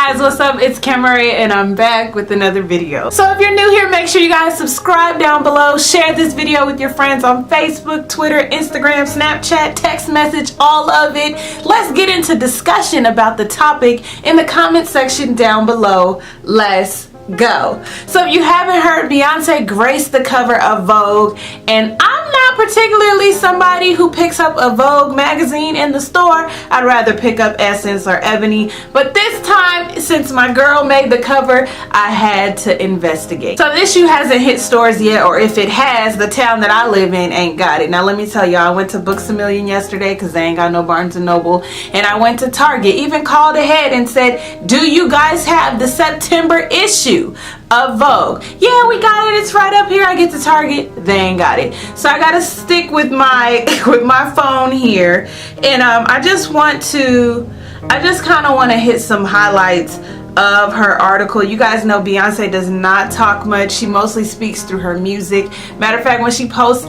guys, what's up? It's Camry and I'm back with another video. So if you're new here, make sure you guys subscribe down below, share this video with your friends on Facebook, Twitter, Instagram, Snapchat, text message, all of it. Let's get into discussion about the topic in the comment section down below. Let's go. So if you haven't heard, Beyonce graced the cover of Vogue, and I'm not particularly somebody who picks up a Vogue magazine in the store. I'd rather pick up Essence or Ebony, but this time, since my girl made the cover, I had to investigate. So the issue hasn't hit stores yet, or if it has, the town that I live in ain't got it. Now let me tell y'all, I went to Books A Million yesterday because they ain't got no Barnes & Noble, and I went to Target, even called ahead and said, do you guys have the September issue of Vogue? Yeah, we got it, it's right up here. I get to Target, they ain't got it. So I gotta stick with my phone here, and I just kind of want to hit some highlights of her article. You guys know Beyonce does not talk much. She mostly speaks through her music. Matter of fact, when she posts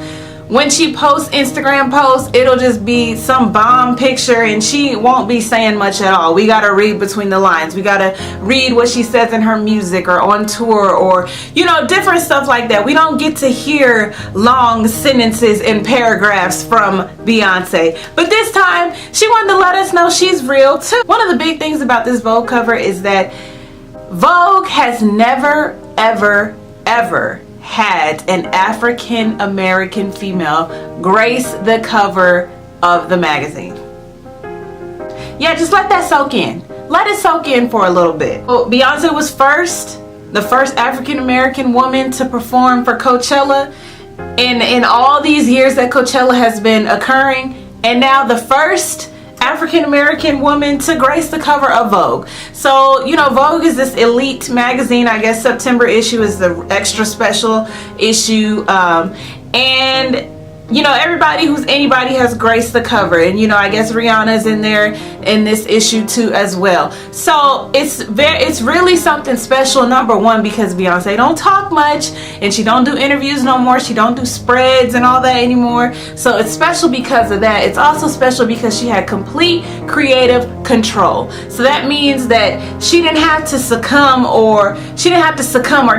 Instagram posts, it'll just be some bomb picture and she won't be saying much at all. We gotta read between the lines. We gotta read what she says in her music or on tour, or you know, different stuff like that. We don't get to hear long sentences and paragraphs from Beyonce, but this time she wanted to let us know she's real too. One of the big things about this Vogue cover is that Vogue has never ever had an African American female grace the cover of the magazine. Yeah, just let that soak in. Let it soak in for a little bit. Well, Beyonce was the first African American woman to perform for Coachella in all these years that Coachella has been occurring, and now the first African American woman to grace the cover of Vogue. So, you know, Vogue is this elite magazine. I guess September issue is the extra special issue. And you know, everybody who's anybody has graced the cover, and you know, I guess Rihanna's in there in this issue too as well. So it's really something special, number one, because Beyonce don't talk much and she don't do interviews no more. She don't do spreads and all that anymore. So it's special because of that. It's also special because she had complete creative control. So that means that she didn't have to succumb or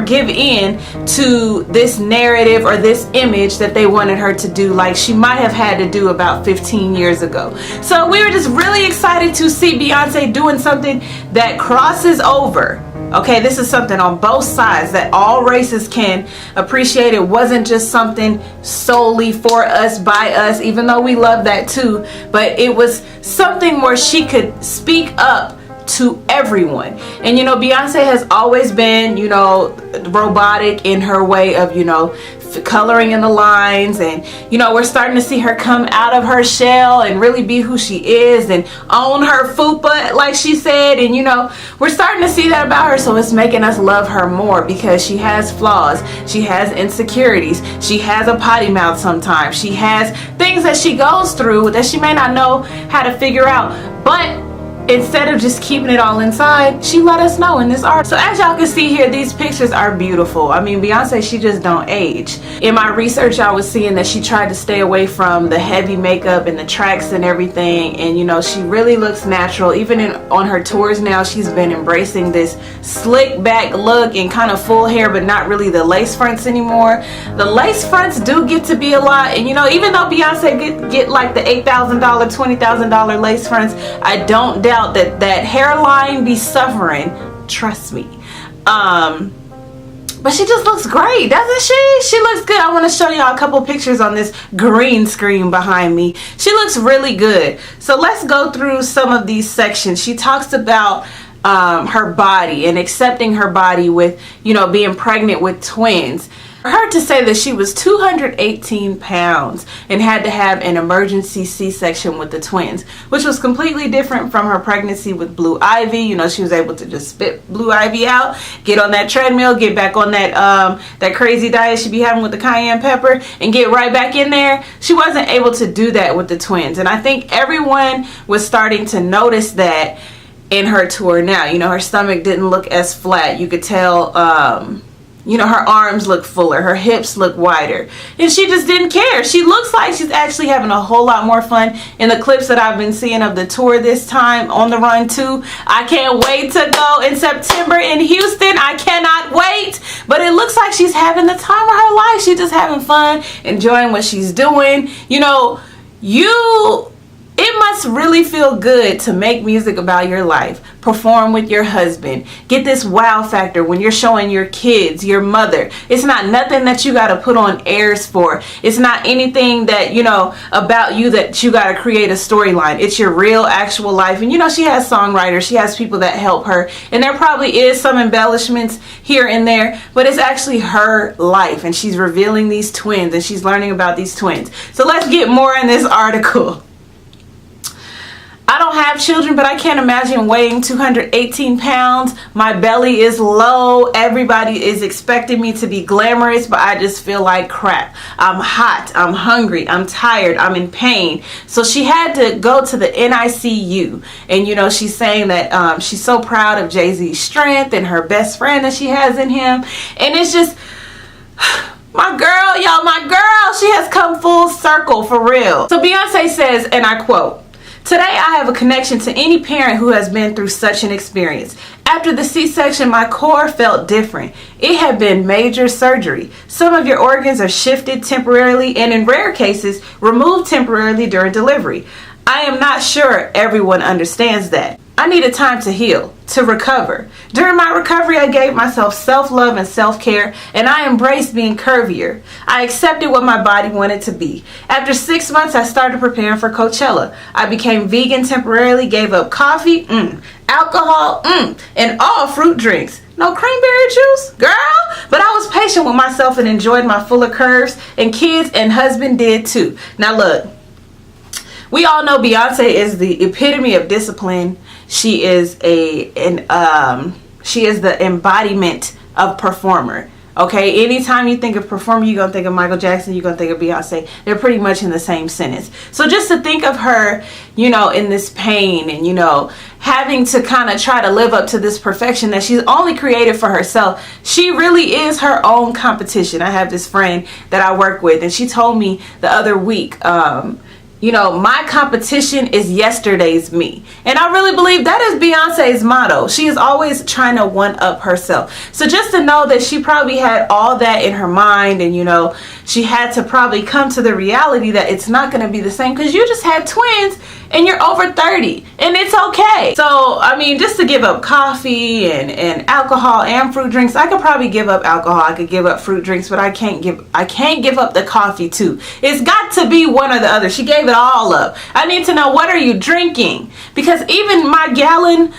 give in to this narrative or this image that they wanted her to do, like she might have had to do about 15 years ago. So we were just really excited to see Beyonce doing something that crosses over. Okay, this is something on both sides that all races can appreciate. It wasn't just something solely for us, by us, even though we love that too, but it was something where she could speak up to everyone. And you know, Beyonce has always been, you know, robotic in her way of, you know, coloring in the lines, and you know, we're starting to see her come out of her shell and really be who she is and own her fupa, like she said, and you know, we're starting to see that about her. So it's making us love her more because she has flaws, she has insecurities, she has a potty mouth sometimes, she has things that she goes through that she may not know how to figure out, but instead of just keeping it all inside, she let us know in this art. So as y'all can see here, these pictures are beautiful. I mean, Beyonce, she just don't age. In my research, I was seeing that she tried to stay away from the heavy makeup and the tracks and everything, and you know, she really looks natural. Even on her tours now, she's been embracing this slick back look and kind of full hair, but not really the lace fronts anymore. The lace fronts do get to be a lot, and you know, even though Beyonce get like the $8,000, $20,000 lace fronts, I don't doubt that hairline be suffering, trust me. But she just looks great, doesn't she? She looks good. I want to show y'all a couple pictures on this green screen behind me. She looks really good. So let's go through some of these sections. She talks about her body and accepting her body with, you know, being pregnant with twins. For her to say that she was 218 pounds and had to have an emergency C-section with the twins, which was completely different from her pregnancy with Blue Ivy. You know, she was able to just spit Blue Ivy out, get on that treadmill, get back on that crazy diet she be having with the cayenne pepper, and get right back in there. She wasn't able to do that with the twins, and I think everyone was starting to notice that in her tour now. You know, her stomach didn't look as flat. You could tell you know, her arms look fuller, her hips look wider, and she just didn't care. She looks like she's actually having a whole lot more fun in the clips that I've been seeing of the tour this time, On the Run 2. I can't wait to go in September in Houston. I cannot wait. But it looks like she's having the time of her life. She's just having fun, enjoying what she's doing. You know, it must really feel good to make music about your life, perform with your husband, get this wow factor when you're showing your kids, your mother. It's not nothing that you got to put on airs for. It's not anything that, you know, about you that you got to create a storyline. It's your real actual life. And you know, she has songwriters, she has people that help her, and there probably is some embellishments here and there, but it's actually her life, and she's revealing these twins, and she's learning about these twins. So let's get more in this article. I don't have children, but I can't imagine weighing 218 pounds. My belly is low. Everybody is expecting me to be glamorous, but I just feel like crap. I'm hot. I'm hungry. I'm tired. I'm in pain. So she had to go to the NICU. And, you know, she's saying that she's so proud of Jay-Z's strength and her best friend that she has in him. And it's just... my girl, y'all, my girl, she has come full circle for real. So Beyonce says, and I quote, "Today I have a connection to any parent who has been through such an experience. After the C-section, my core felt different. It had been major surgery. Some of your organs are shifted temporarily and in rare cases removed temporarily during delivery. I am not sure everyone understands that. I needed time to heal, to recover. During my recovery, I gave myself self-love and self-care, and I embraced being curvier. I accepted what my body wanted to be. After 6 months, I started preparing for Coachella. I became vegan temporarily, gave up coffee, alcohol, and all fruit drinks. No cranberry juice, girl. But I was patient with myself and enjoyed my fuller curves, and kids and husband did too." Now look, we all know Beyonce is the epitome of discipline. She is she is the embodiment of performer. Okay, anytime you think of performer, you're gonna think of Michael Jackson, you're gonna think of Beyonce. They're pretty much in the same sentence. So just to think of her, you know, in this pain and, you know, having to kind of try to live up to this perfection that she's only created for herself, she really is her own competition. I have this friend that I work with, and she told me the other week, you know, my competition is yesterday's me. And I really believe that is Beyonce's motto. She is always trying to one-up herself. So just to know that she probably had all that in her mind, and, you know, she had to probably come to the reality that it's not going to be the same because you just had twins and you're over 30 and it's okay. So, I mean, just to give up coffee and alcohol and fruit drinks, I could probably give up alcohol, I could give up fruit drinks, but I can't give up the coffee too. It's got to be one or the other. She gave it all up. I need to know, what are you drinking? Because even my gallon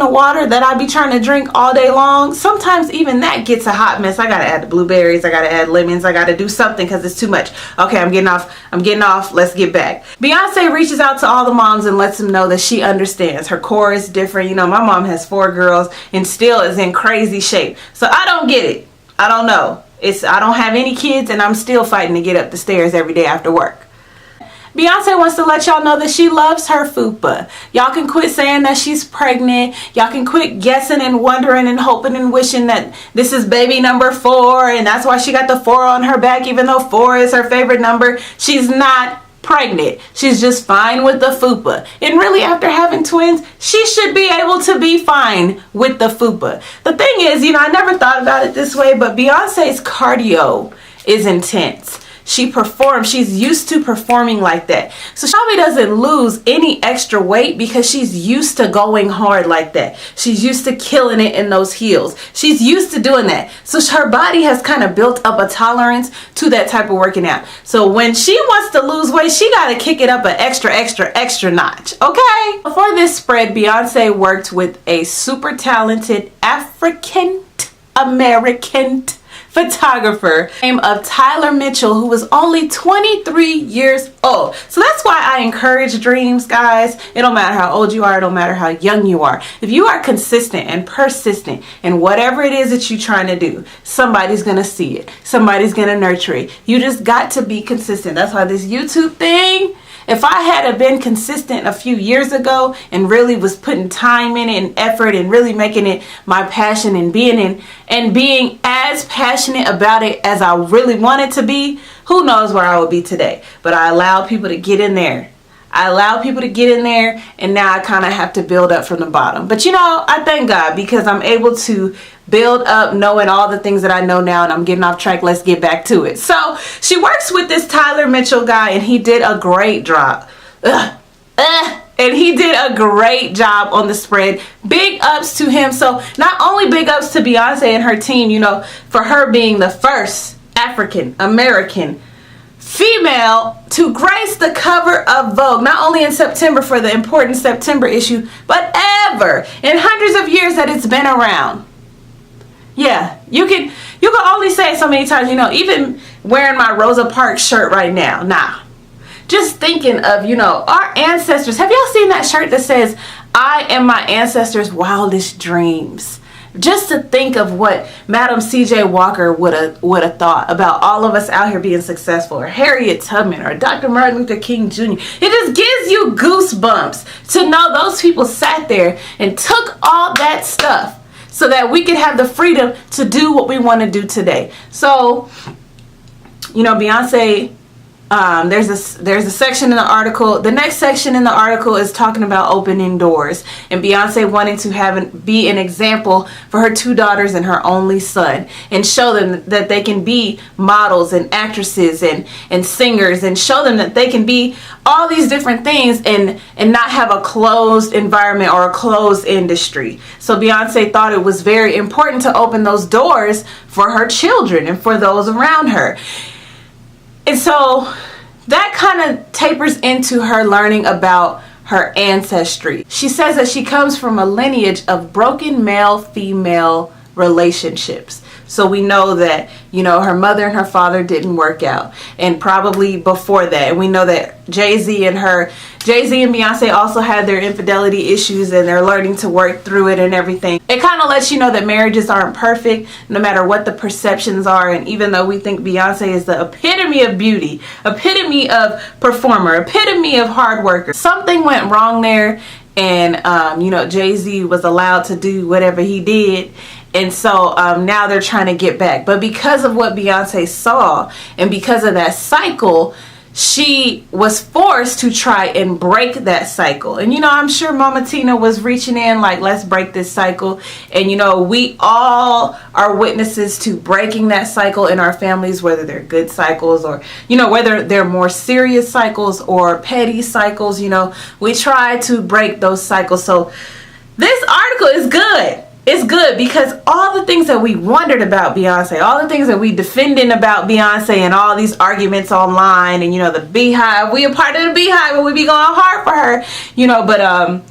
of water that I be trying to drink all day long, sometimes even that gets a hot mess. I gotta add the blueberries, I gotta add lemons, I gotta do something because it's too much. Okay, I'm getting off, let's get back. Beyonce reaches out to all the moms and lets them know that she understands. Her core is different. You know, my mom has 4 girls and still is in crazy shape. So I don't get it. I don't know. I don't have any kids and I'm still fighting to get up the stairs every day after work. Beyonce wants to let y'all know that she loves her fupa. Y'all can quit saying that she's pregnant. Y'all can quit guessing and wondering and hoping and wishing that this is baby number 4 and that's why she got the 4 on her back, even though 4 is her favorite number. She's not pregnant. She's just fine with the fupa. And really, after having twins, she should be able to be fine with the fupa. The thing is, you know, I never thought about it this way, but Beyonce's cardio is intense. She performs. She's used to performing like that. So she probably doesn't lose any extra weight because she's used to going hard like that. She's used to killing it in those heels. She's used to doing that. So her body has kind of built up a tolerance to that type of working out. So when she wants to lose weight, she got to kick it up an extra notch. Okay? Before this spread, Beyonce worked with a super talented African American photographer named Tyler Mitchell, who was only 23 years old. So that's why I encourage dreams, guys. It don't matter how old you are, it don't matter how young you are. If you are consistent and persistent in whatever it is that you're trying to do, somebody's gonna see it. Somebody's gonna nurture it. You just got to be consistent. That's why this YouTube thing If I had been consistent a few years ago and really was putting time in it and effort and really making it my passion and being as passionate about it as I really wanted to be, who knows where I would be today. But I allowed people to get in there. And now I kind of have to build up from the bottom. But I thank God because I'm able to build up knowing all the things that I know now, and I'm getting off track. Let's get back to it. So she works with this Tyler Mitchell guy, and he did a great job. And he did a great job on the spread. Big ups to him. So not only big ups to Beyonce and her team, for her being the first African American female to grace the cover of Vogue, not only in September for the important September issue, but ever in hundreds of years that it's been around. Yeah, you can only say it so many times, even wearing my Rosa Parks shirt right now. Just thinking of, our ancestors. Have y'all seen that shirt that says, "I am my ancestors' wildest dreams"? Just to think of what Madam C.J. Walker would have thought about all of us out here being successful, or Harriet Tubman, or Dr. Martin Luther King Jr. It just gives you goosebumps to know those people sat there and took all that stuff so that we could have the freedom to do what we want to do today. So, Beyonce, there's a section in the article. The next section in the article is talking about opening doors, and Beyonce wanting to be an example for her two daughters and her only son, and show them that they can be models and actresses and singers, and show them that they can be all these different things and not have a closed environment or a closed industry. So Beyonce thought it was very important to open those doors for her children and for those around her. And so that kind of tapers into her learning about her ancestry. She says that she comes from a lineage of broken male-female relationships. So we know that, her mother and her father didn't work out, and probably before that. And we know that Jay-Z and Beyonce also had their infidelity issues, and they're learning to work through it and everything. It kind of lets you know that marriages aren't perfect, no matter what the perceptions are. And even though we think Beyonce is the epitome of beauty, epitome of performer, epitome of hard worker, something went wrong there. And, Jay-Z was allowed to do whatever he did. And so now they're trying to get back. But because of what Beyonce saw, and because of that cycle, she was forced to try and break that cycle. And, I'm sure Mama Tina was reaching in like, let's break this cycle. And, we all are witnesses to breaking that cycle in our families, whether they're good cycles or, whether they're more serious cycles or petty cycles. We try to break those cycles. So this article is good. It's good because all the things that we wondered about Beyonce, all the things that we defending about Beyonce, and all these arguments online, and the Beehive, we a part of the Beehive, and we be going hard for her, but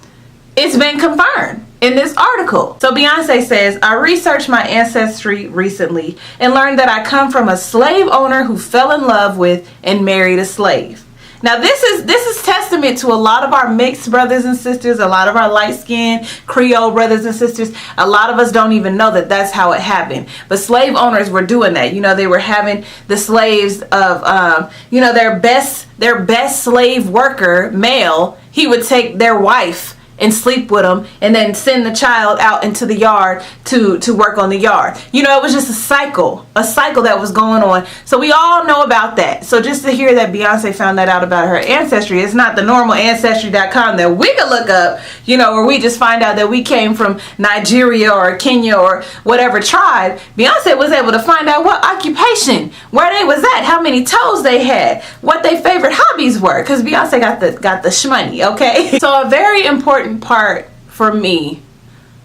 it's been confirmed in this article. So Beyonce says, I researched my ancestry recently and learned that I come from a slave owner who fell in love with and married a slave. Now this is testament to a lot of our mixed brothers and sisters, a lot of our light-skinned Creole brothers and sisters. A lot of us don't even know that that's how it happened. But slave owners were doing that. They were having the slaves of, their best slave worker, male, he would take their wife and sleep with them, and then send the child out into the yard to work on the yard. It was just a cycle that was going on. So we all know about that. So just to hear that Beyonce found that out about her ancestry, it's not the normal ancestry.com that we could look up, where we just find out that we came from Nigeria or Kenya or whatever tribe. Beyonce was able to find out what occupation, where they was at, how many toes they had, what their favorite hobbies were, because Beyonce got the shmoney, okay? So a very important part for me,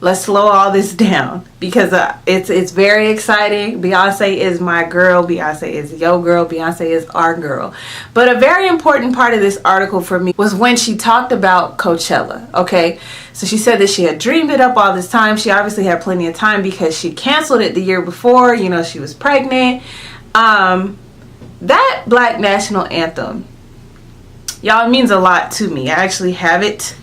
let's slow all this down, because it's very exciting. Beyonce is my girl. Beyonce is your girl. Beyonce is our girl. But a very important part of this article for me was when she talked about Coachella. Okay, so she said that she had dreamed it up all this time. She obviously had plenty of time because she canceled it the year before. She was pregnant. That Black National Anthem, y'all, it means a lot to me. I actually have it.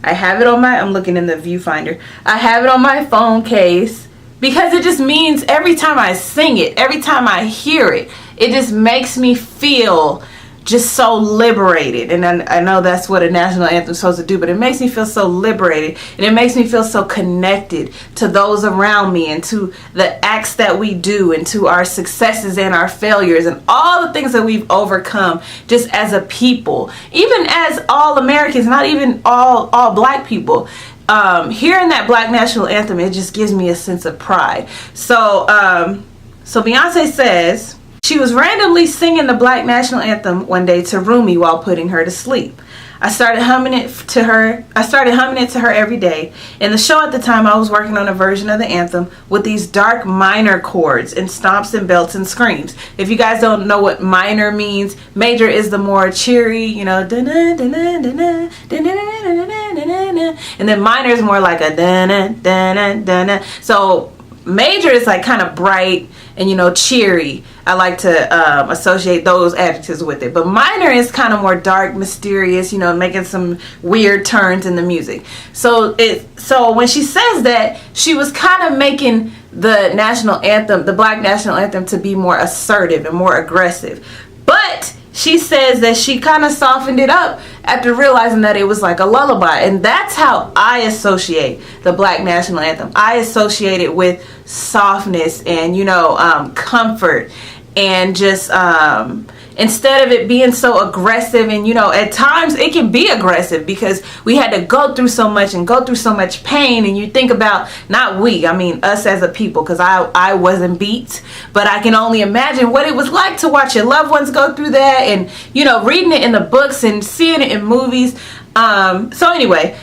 I'm looking in the viewfinder. I have it on my phone case because it just means every time I sing it, every time I hear it, it just makes me feel just so liberated. And I know that's what a national anthem is supposed to do, but it makes me feel so liberated, and it makes me feel so connected to those around me, and to the acts that we do, and to our successes and our failures, and all the things that we've overcome just as a people, even as all Americans, not even all black people. Hearing that Black national anthem, it just gives me a sense of pride. So Beyonce says she was randomly singing the Black national anthem one day to Rumi while putting her to sleep. I started humming it to her every day. In the show at the time, I was working on a version of the anthem with these dark minor chords and stomps and belts and screams. If you guys don't know what minor means, major is the more cheery, you know, and then minor is more like a so major is like kind of bright and, you know, cheery. I like to associate those adjectives with it. But minor is kind of more dark, mysterious, you know, making some weird turns in the music. So when she says that, she was kind of making the national anthem, the Black national anthem, to be more assertive and more aggressive. But she says that she kind of softened it up after realizing that it was like a lullaby. And that's how I associate the Black national anthem. I associate it with softness and, you know, comfort, and just instead of it being so aggressive. And, you know, at times it can be aggressive because we had to go through so much and go through so much pain. And you think about, not we, I mean us as a people, because I wasn't beat, but I can only imagine what it was like to watch your loved ones go through that, and, you know, reading it in the books and seeing it in movies. So anyway,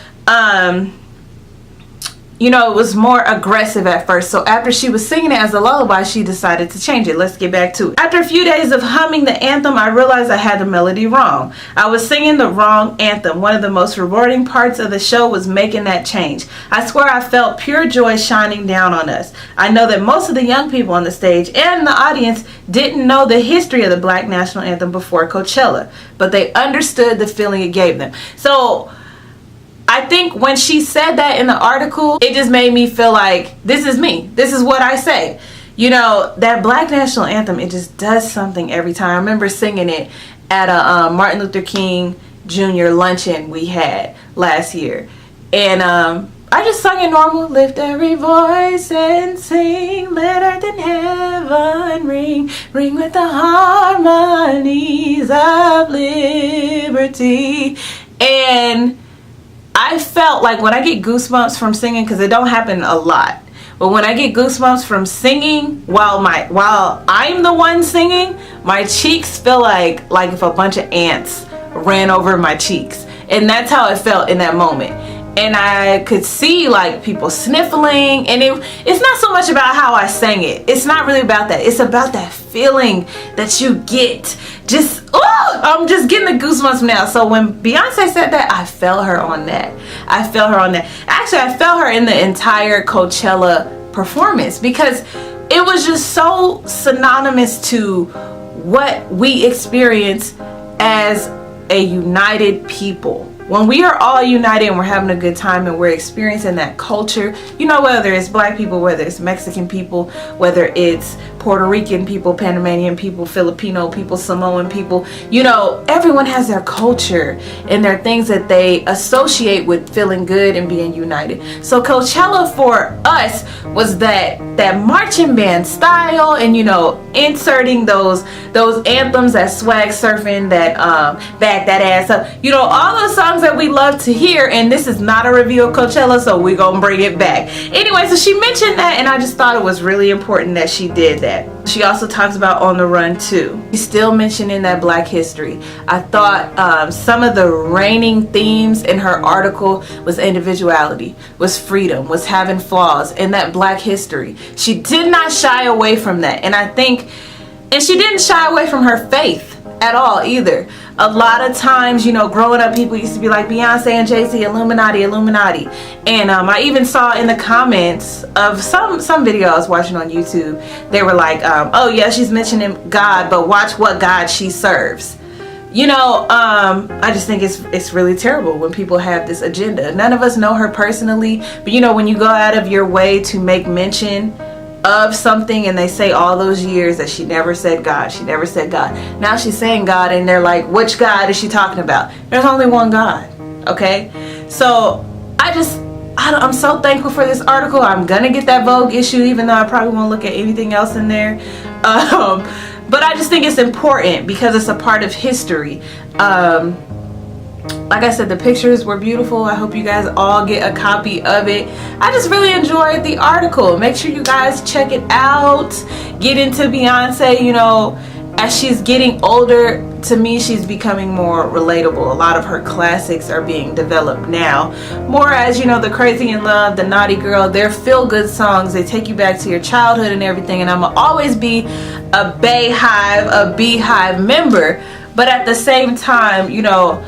you know, it was more aggressive at first. So after she was singing it as a lullaby, she decided to change it. Let's get back to it. After a few days of humming the anthem, I realized I had the melody wrong. I was singing the wrong anthem. One of the most rewarding parts of the show was making that change. I swear I felt pure joy shining down on us. I know that most of the young people on the stage and the audience didn't know the history of the Black national anthem before Coachella, but they understood the feeling it gave them. So I think when she said that in the article, it just made me feel like, this is me. This is what I say. You know, that Black national anthem, it just does something every time. I remember singing it at a Martin Luther King Jr. luncheon we had last year. And I just sung it normal. Lift every voice and sing. Let earth and heaven ring. Ring with the harmonies of liberty. And I felt like when I get goosebumps from singing, because it don't happen a lot, but when I get goosebumps from singing while I'm the one singing, my cheeks feel like if a bunch of ants ran over my cheeks. And that's how it felt in that moment. And I could see like people sniffling, and it's not so much about how I sang it. It's not really about that. It's about that feeling that you get. I'm just getting the goosebumps now. So when Beyonce said that, I felt her on that. Actually, I felt her in the entire Coachella performance, because it was just so synonymous to what we experience as a united people. When we are all united and we're having a good time and we're experiencing that culture, you know, whether it's black people, whether it's Mexican people, whether it's Puerto Rican people, Panamanian people, Filipino people, Samoan people, you know, everyone has their culture and their things that they associate with feeling good and being united. So Coachella for us was that marching band style, and, you know, inserting those anthems, that swag surfing, that back that ass up, you know, all those songs that we love to hear. And this is not a review of Coachella, so we're gonna bring it back anyway. So she mentioned that, and I just thought it was really important that she did that. She also talks about On the Run too. She's still mentioning that Black history. I thought some of the reigning themes in her article was individuality, was freedom, was having flaws, and that Black history. She did not shy away from that. And she didn't shy away from her faith at all either. A lot of times, you know, growing up, people used to be like, Beyonce and Jay-Z, Illuminati. And I even saw in the comments of some video I was watching on YouTube, they were like, oh yeah, she's mentioning God, but watch what God she serves. You know, I just think it's really terrible when people have this agenda. None of us know her personally, but, you know, when you go out of your way to make mention of something and they say all those years that she never said God, she never said God. Now she's saying God, and they're like, which God is she talking about? There's only one God, okay? So I'm so thankful for this article. I'm gonna get that Vogue issue, even though I probably won't look at anything else in there. But I just think it's important because it's a part of history. Like I said, the pictures were beautiful. I hope you guys all get a copy of it. I just really enjoyed the article. Make sure you guys check it out. Get into Beyonce, you know, as she's getting older. To me, she's becoming more relatable. A lot of her classics are being developed now. More as, you know, the Crazy in Love, the Naughty Girl, they're feel-good songs. They take you back to your childhood and everything. And I'm going to always be a Beehive member. But at the same time, you know,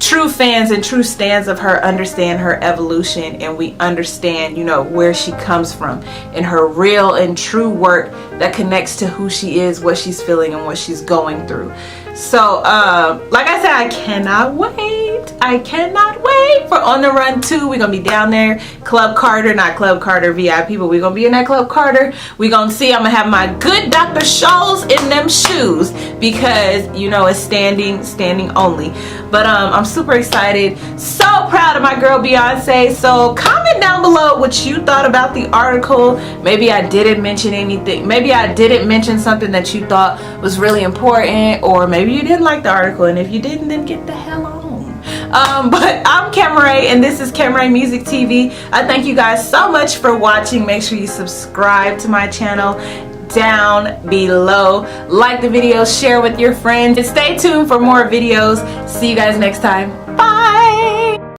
true fans and true stans of her understand her evolution, and we understand, you know, where she comes from and her real and true work that connects to who she is, what she's feeling, and what she's going through. So like I said, I cannot wait for On the Run 2. We're gonna be down there, Club Carter, not Club Carter VIP, but we're gonna be in that Club Carter. We're gonna see. I'm gonna have my good Dr. Scholl's in them shoes, because you know it's standing only. But I'm super excited, so proud of my girl Beyonce. So comment down below what you thought about the article. Maybe I didn't mention anything, maybe I didn't mention something that you thought was really important, or maybe you didn't like the article, and if you didn't, then get the hell on. But I'm Camray, and this is Camray Music TV. I thank you guys so much for watching. Make sure you subscribe to my channel down below. Like the video, share with your friends, and stay tuned for more videos. See you guys next time. Bye.